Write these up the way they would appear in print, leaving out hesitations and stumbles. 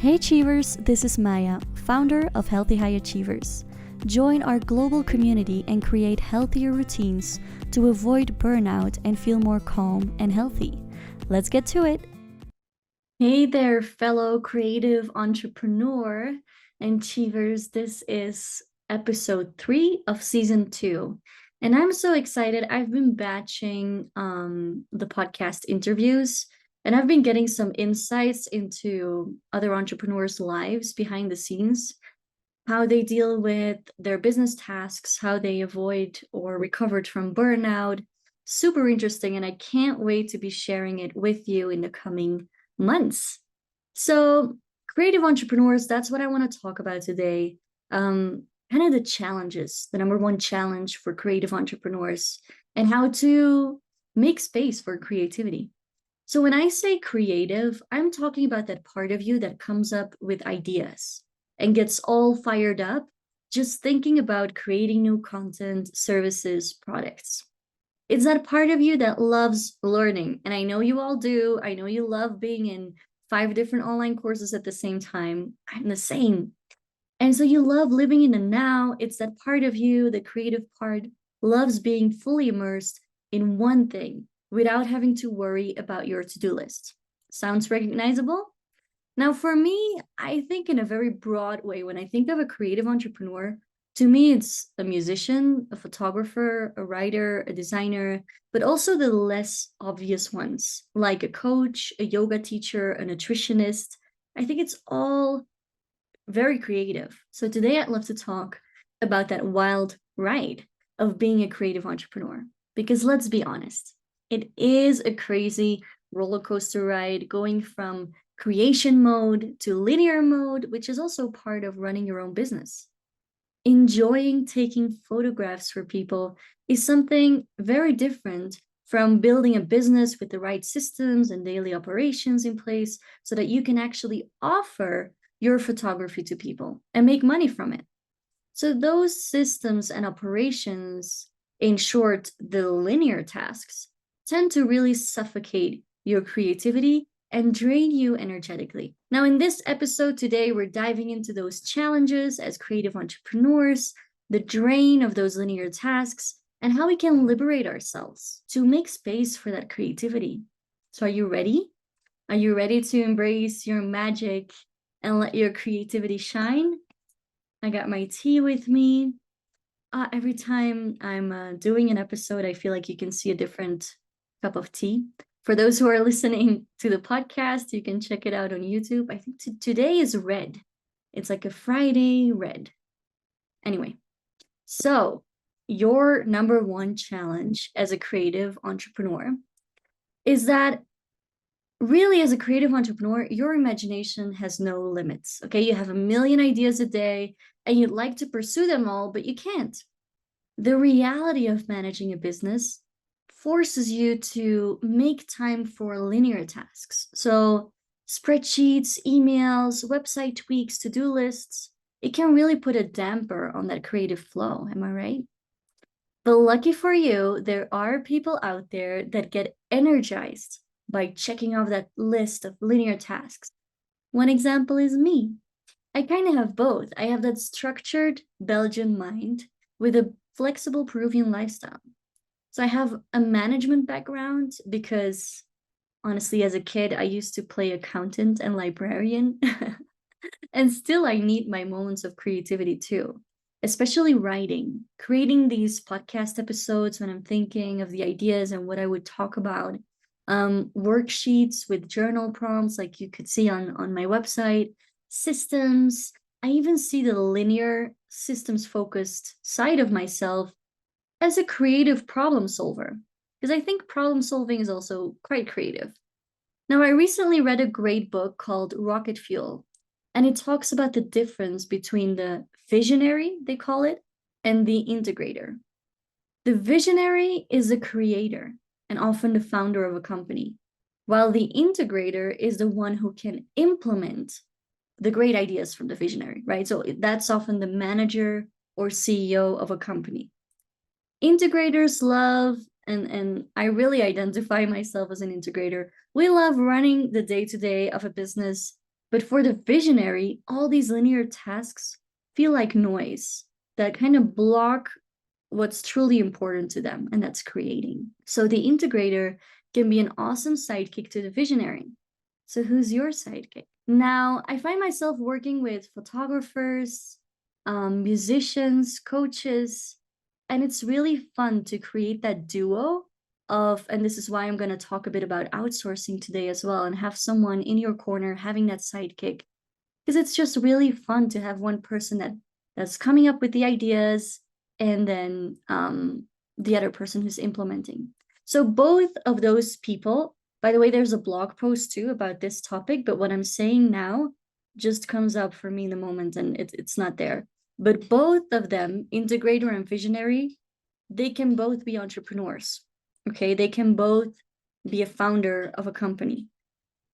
Hey Achievers, this is Maya, founder of Healthy High Achievers. Join our global community and create healthier routines to avoid burnout and feel more calm and healthy. Let's get to it. Hey there, fellow creative entrepreneur and achievers. This is episode 3 of season 2. And I'm so excited. I've been batching the podcast interviews, and I've been getting some insights into other entrepreneurs' lives behind the scenes, how they deal with their business tasks, how they avoid or recovered from burnout. Super interesting, and I can't wait to be sharing it with you in the coming months. So, creative entrepreneurs, that's what I want to talk about today. Kind of the challenges, the number one challenge for creative entrepreneurs, and how to make space for creativity. So when I say creative, I'm talking about that part of you that comes up with ideas and gets all fired up just thinking about creating new content, services, products. It's that part of you that loves learning. And I know you all do. I know you love being in 5 different online courses at the same time. I'm the same. And so you love living in the now. It's that part of you, the creative part, loves being fully immersed in one thing without having to worry about your to-do list. Sounds recognizable? Now, for me, I think in a very broad way, when I think of a creative entrepreneur, to me, it's a musician, a photographer, a writer, a designer, but also the less obvious ones, like a coach, a yoga teacher, a nutritionist. I think it's all very creative. So today I'd love to talk about that wild ride of being a creative entrepreneur. Because let's be honest, it is a crazy roller coaster ride going from creation mode to linear mode, which is also part of running your own business. Enjoying taking photographs for people is something very different from building a business with the right systems and daily operations in place so that you can actually offer your photography to people and make money from it. So those systems and operations, in short, the linear tasks, tend to really suffocate your creativity and drain you energetically. Now, in this episode today, we're diving into those challenges as creative entrepreneurs, the drain of those linear tasks, and how we can liberate ourselves to make space for that creativity. So, are you ready? Are you ready to embrace your magic and let your creativity shine? I got my tea with me. Every time I'm doing an episode, I feel like you can see a different cup of tea. For those who are listening to the podcast, you can check it out on YouTube. I think today is red. It's like a Friday red. Anyway, so your number one challenge as a creative entrepreneur is that really, as a creative entrepreneur, your imagination has no limits. Okay, you have a million ideas a day and you'd like to pursue them all, but you can't. The reality of managing a business forces you to make time for linear tasks. So, spreadsheets, emails, website tweaks, to do lists, it can really put a damper on that creative flow. Am I right? But lucky for you, there are people out there that get energized by checking off that list of linear tasks. One example is me. I kind of have both. I have that structured Belgian mind with a flexible Peruvian lifestyle. So I have a management background because honestly, as a kid, I used to play accountant and librarian. And still, I need my moments of creativity too, especially writing, creating these podcast episodes when I'm thinking of the ideas and what I would talk about. Worksheets with journal prompts, like you could see on my website, systems. I even see the linear systems focused side of myself as a creative problem solver, because I think problem solving is also quite creative. Now, I recently read a great book called Rocket Fuel, and it talks about the difference between the visionary, they call it, and the integrator. The visionary is a creator and often the founder of a company, while the integrator is the one who can implement the great ideas from the visionary, right? So that's often the manager or CEO of a company. Integrators love, and I really identify myself as an integrator. We love running the day-to-day of a business But for the visionary, all these linear tasks feel like noise that kind of block what's truly important to them, and that's creating. So the integrator can be an awesome sidekick to the visionary. So who's your sidekick? Now, I find myself working with photographers, musicians, coaches, and it's really fun to create that duo of, and this is why I'm going to talk a bit about outsourcing today as well, and have someone in your corner having that sidekick, because it's just really fun to have one person that's coming up with the ideas, and then the other person who's implementing. So both of those people, by the way, there's a blog post too about this topic, but what I'm saying now just comes up for me in the moment, and it's not there. But both of them, integrator and visionary, they can both be entrepreneurs. Okay, they can both be a founder of a company.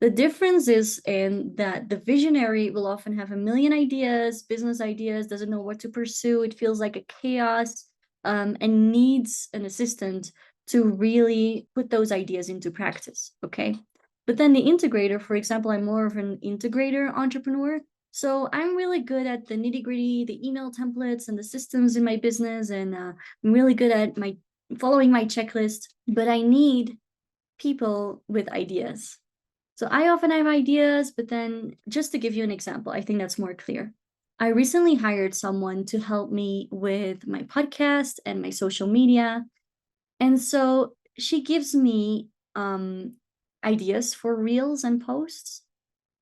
The difference is in that the visionary will often have a million ideas, business ideas, doesn't know what to pursue. It feels like a chaos, and needs an assistant to really put those ideas into practice. Okay. But then the integrator, for example, I'm more of an integrator entrepreneur. So I'm really good at the nitty gritty, the email templates and the systems in my business. And I'm really good at following my checklist, but I need people with ideas. So I often have ideas, but then just to give you an example, I think that's more clear. I recently hired someone to help me with my podcast and my social media. And so she gives me ideas for reels and posts.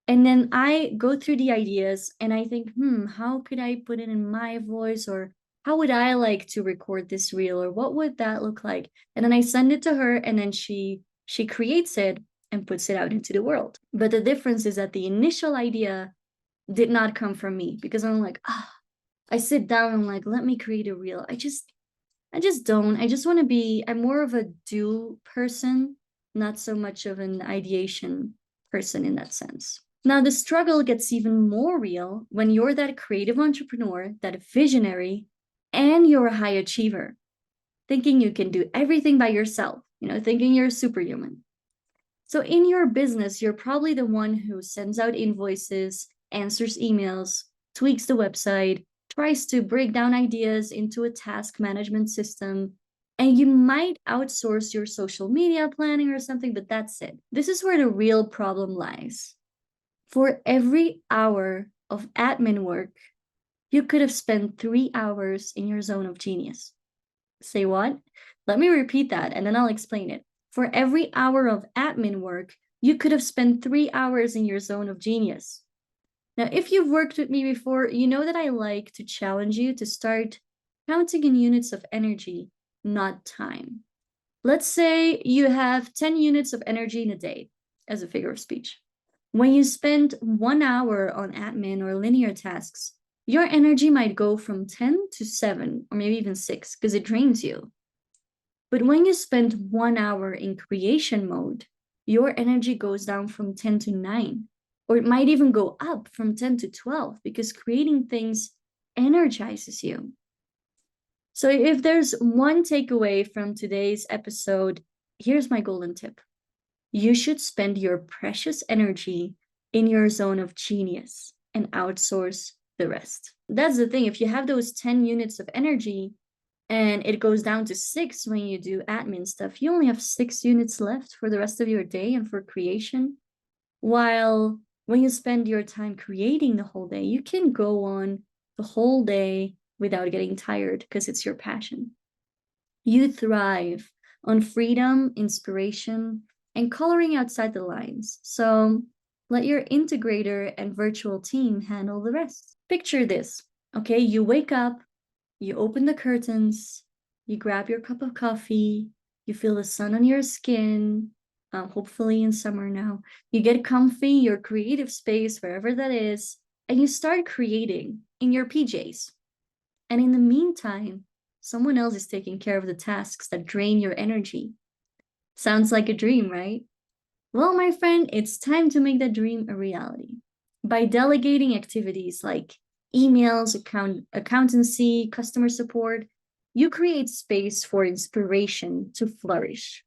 And then I go through the ideas and I think, how could I put it in my voice? Or how would I like to record this reel? Or what would that look like? And then I send it to her, and then she creates it and puts it out into the world. But the difference is that the initial idea did not come from me, because I'm like, I sit down and like, let me create a reel. I just don't. I just want to be, I'm more of a do person, not so much of an ideation person in that sense. Now, the struggle gets even more real when you're that creative entrepreneur, that visionary, and you're a high achiever, thinking you can do everything by yourself, thinking you're superhuman. So in your business, you're probably the one who sends out invoices, answers emails, tweaks the website, tries to break down ideas into a task management system, and you might outsource your social media planning or something, but that's it. This is where the real problem lies. For every hour of admin work, you could have spent 3 hours in your zone of genius. Say what? Let me repeat that, and then I'll explain it. For every hour of admin work, you could have spent 3 hours in your zone of genius. Now, if you've worked with me before, you know that I like to challenge you to start counting in units of energy, not time. Let's say you have 10 units of energy in a day as a figure of speech. When you spend 1 hour on admin or linear tasks, your energy might go from 10 to 7 or maybe even 6 because it drains you. But when you spend 1 hour in creation mode, your energy goes down from 10 to 9, or it might even go up from 10 to 12 because creating things energizes you. So if there's one takeaway from today's episode, here's my golden tip. You should spend your precious energy in your zone of genius and outsource the rest. That's the thing. If you have those 10 units of energy and it goes down to 6 when you do admin stuff, you only have 6 units left for the rest of your day and for creation. While when you spend your time creating the whole day, you can go on the whole day without getting tired because it's your passion. You thrive on freedom, inspiration, and coloring outside the lines. So let your integrator and virtual team handle the rest. Picture this, okay? You wake up, you open the curtains, you grab your cup of coffee, you feel the sun on your skin, hopefully in summer now. You get comfy, your creative space, wherever that is, and you start creating in your PJs. And in the meantime, someone else is taking care of the tasks that drain your energy. Sounds like a dream, right? Well, my friend, it's time to make that dream a reality. By delegating activities like emails, accountancy, customer support, you create space for inspiration to flourish.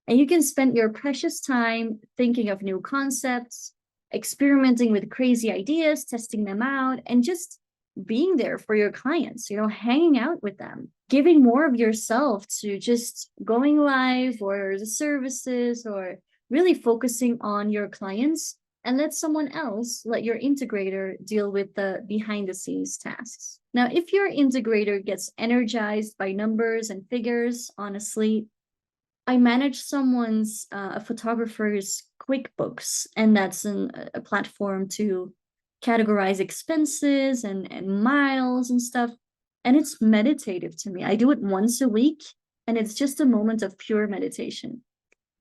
And you can spend your precious time thinking of new concepts, experimenting with crazy ideas, testing them out, and just being there for your clients, hanging out with them, giving more of yourself to just going live or the services, or really focusing on your clients, and let your integrator deal with the behind the scenes tasks. Now, if your integrator gets energized by numbers and figures, honestly, I manage a photographer's QuickBooks, and that's a platform to categorize expenses and miles and stuff. And it's meditative to me. I do it once a week, and it's just a moment of pure meditation.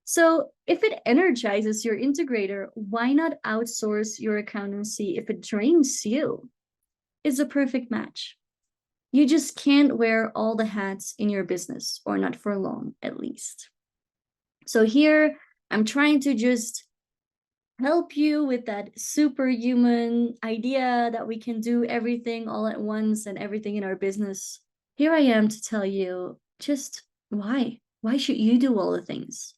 So if it energizes your integrator, why not outsource your accountancy if it drains you? It's a perfect match. You just can't wear all the hats in your business, or not for long, at least. So here, I'm trying to just help you with that superhuman idea that we can do everything all at once and everything in our business. Here I am to tell you just why. Why should you do all the things?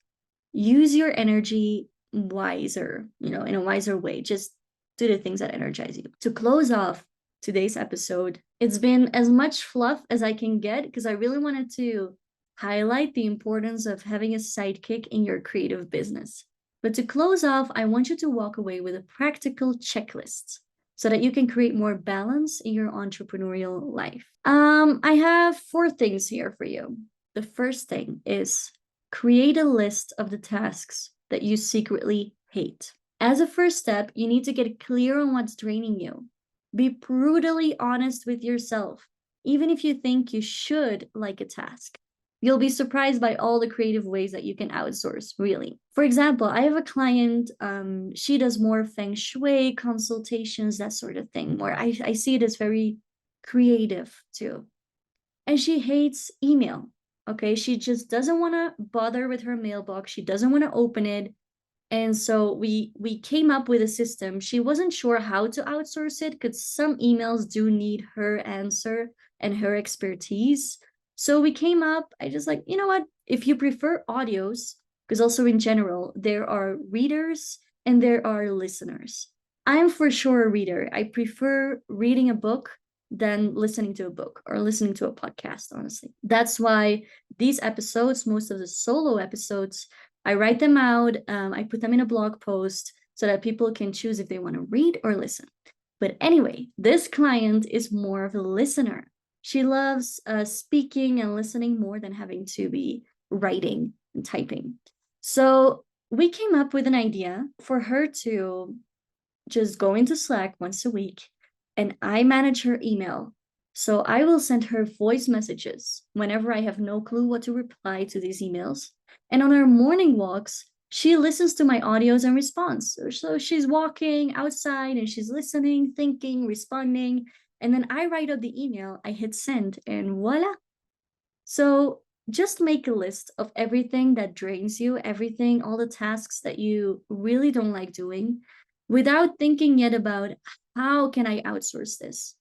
Use your energy wiser, in a wiser way. Just do the things that energize you. To close off today's episode, it's been as much fluff as I can get because I really wanted to highlight the importance of having a sidekick in your creative business. But to close off, I want you to walk away with a practical checklist so that you can create more balance in your entrepreneurial life. I have 4 things here for you. The first thing is create a list of the tasks that you secretly hate. As a first step, you need to get clear on what's draining you. Be brutally honest with yourself, even if you think you should like a task. You'll be surprised by all the creative ways that you can outsource, really. For example, I have a client, she does more feng shui consultations, that sort of thing, where I see it as very creative too. And she hates email, okay? She just doesn't want to bother with her mailbox. She doesn't want to open it. And so we came up with a system. She wasn't sure how to outsource it because some emails do need her answer and her expertise. So we came up, I just like, you know what? If you prefer audios, because also in general, there are readers and there are listeners. I'm for sure a reader. I prefer reading a book than listening to a book or listening to a podcast, honestly. That's why these episodes, most of the solo episodes, I write them out, I put them in a blog post so that people can choose if they want to read or listen. But anyway, this client is more of a listener. She loves speaking and listening more than having to be writing and typing. So we came up with an idea for her to just go into Slack once a week, and I manage her email. So I will send her voice messages whenever I have no clue what to reply to these emails. And on her morning walks, she listens to my audios and responds. So she's walking outside and she's listening, thinking, responding. And then I write up the email, I hit send, and voila. So just make a list of everything that drains you, everything, all the tasks that you really don't like doing, without thinking yet about how can I outsource this?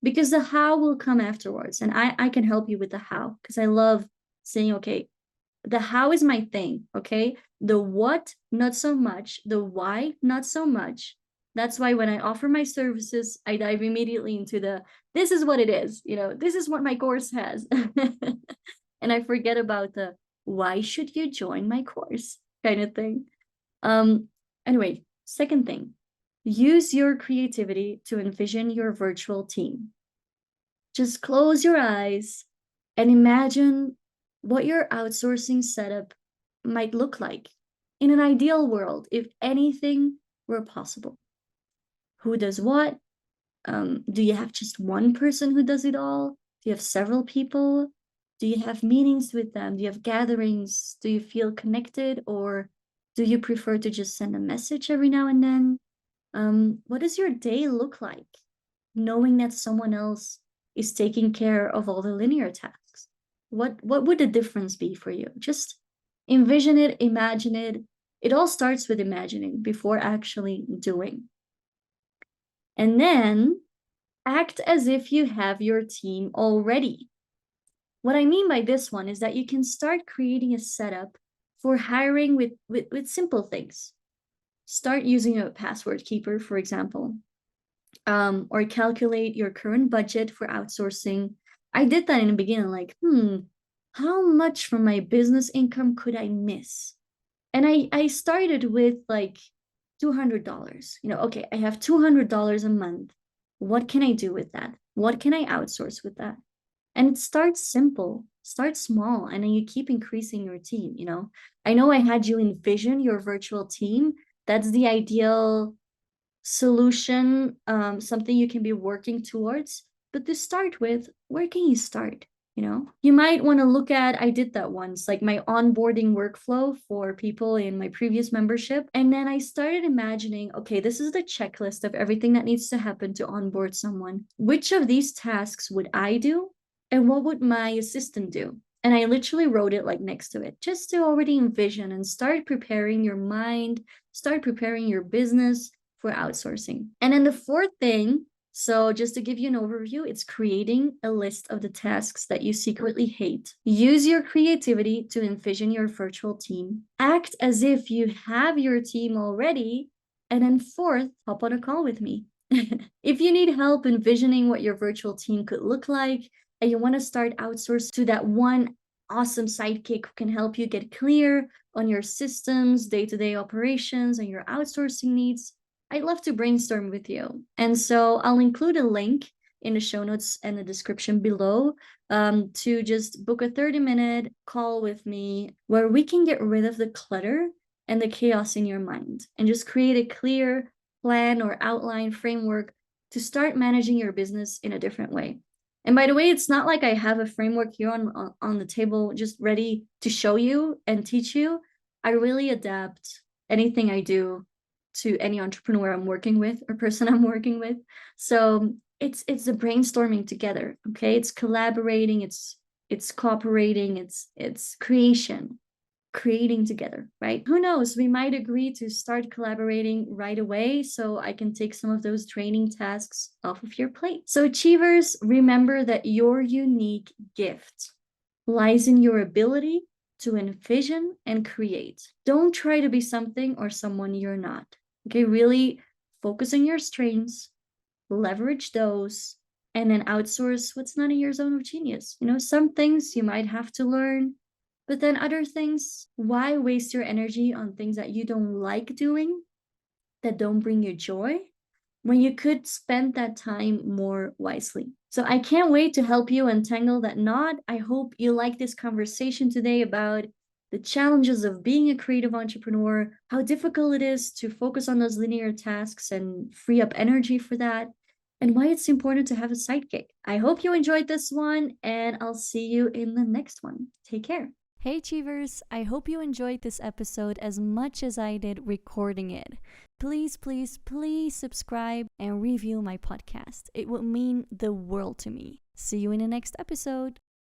Because the how will come afterwards. And I can help you with the how because I love saying, okay, the how is my thing, okay? The what, not so much. The why, not so much. That's why when I offer my services, I dive immediately into this is what it is, this is what my course has. And I forget about the why should you join my course kind of thing. Anyway, second thing, use your creativity to envision your virtual team. Just close your eyes and imagine what your outsourcing setup might look like in an ideal world, if anything were possible. Who does what? Do you have just one person who does it all? Do you have several people? Do you have meetings with them? Do you have gatherings? Do you feel connected, or do you prefer to just send a message every now and then? What does your day look like, knowing that someone else is taking care of all the linear tasks? What would the difference be for you? Just envision it, imagine it. It all starts with imagining before actually doing. And then act as if you have your team already. What I mean by this one is that you can start creating a setup for hiring with simple things. Start using a password keeper, for example, or calculate your current budget for outsourcing. I did that in the beginning, like, how much from my business income could I miss? And I started with like $200. Okay, I have $200 a month. What can I do with that? What can I outsource with that? And it starts simple, start small, and then you keep increasing your team. I know I had you envision your virtual team. That's the ideal solution, something you can be working towards. But to start with, where can you start? You might want to look at, I did that once, like my onboarding workflow for people in my previous membership. And then I started imagining, okay, this is the checklist of everything that needs to happen to onboard someone. Which of these tasks would I do? And what would my assistant do? And I literally wrote it like next to it, just to already envision and start preparing your mind, start preparing your business for outsourcing. And then the fourth thing, so just to give you an overview, it's creating a list of the tasks that you secretly hate. Use your creativity to envision your virtual team. Act as if you have your team already. And then fourth, hop on a call with me. If you need help envisioning what your virtual team could look like, and you want to start outsource to that one awesome sidekick who can help you get clear on your systems, day-to-day operations, and your outsourcing needs, I'd love to brainstorm with you. And so I'll include a link in the show notes and the description below, to just book a 30-minute call with me where we can get rid of the clutter and the chaos in your mind and just create a clear plan or outline framework to start managing your business in a different way. And by the way, it's not like I have a framework here on the table just ready to show you and teach you. I really adapt anything I do to any entrepreneur I'm working with or person I'm working with. So it's the brainstorming together. Okay, it's collaborating, it's cooperating, it's creating together, right? Who knows, we might agree to start collaborating right away so I can take some of those training tasks off of your plate. So achievers, remember that your unique gift lies in your ability to envision and create. Don't try to be something or someone you're not. Okay, really focus on your strengths, leverage those, and then outsource what's not in your zone of genius. Some things you might have to learn, but then other things, why waste your energy on things that you don't like doing, that don't bring you joy, when you could spend that time more wisely? So I can't wait to help you untangle that knot. I hope you like this conversation today about the challenges of being a creative entrepreneur, how difficult it is to focus on those linear tasks and free up energy for that, and why it's important to have a sidekick. I hope you enjoyed this one, and I'll see you in the next one. Take care. Hey Achievers, I hope you enjoyed this episode as much as I did recording it. Please, please, please subscribe and review my podcast. It would mean the world to me. See you in the next episode.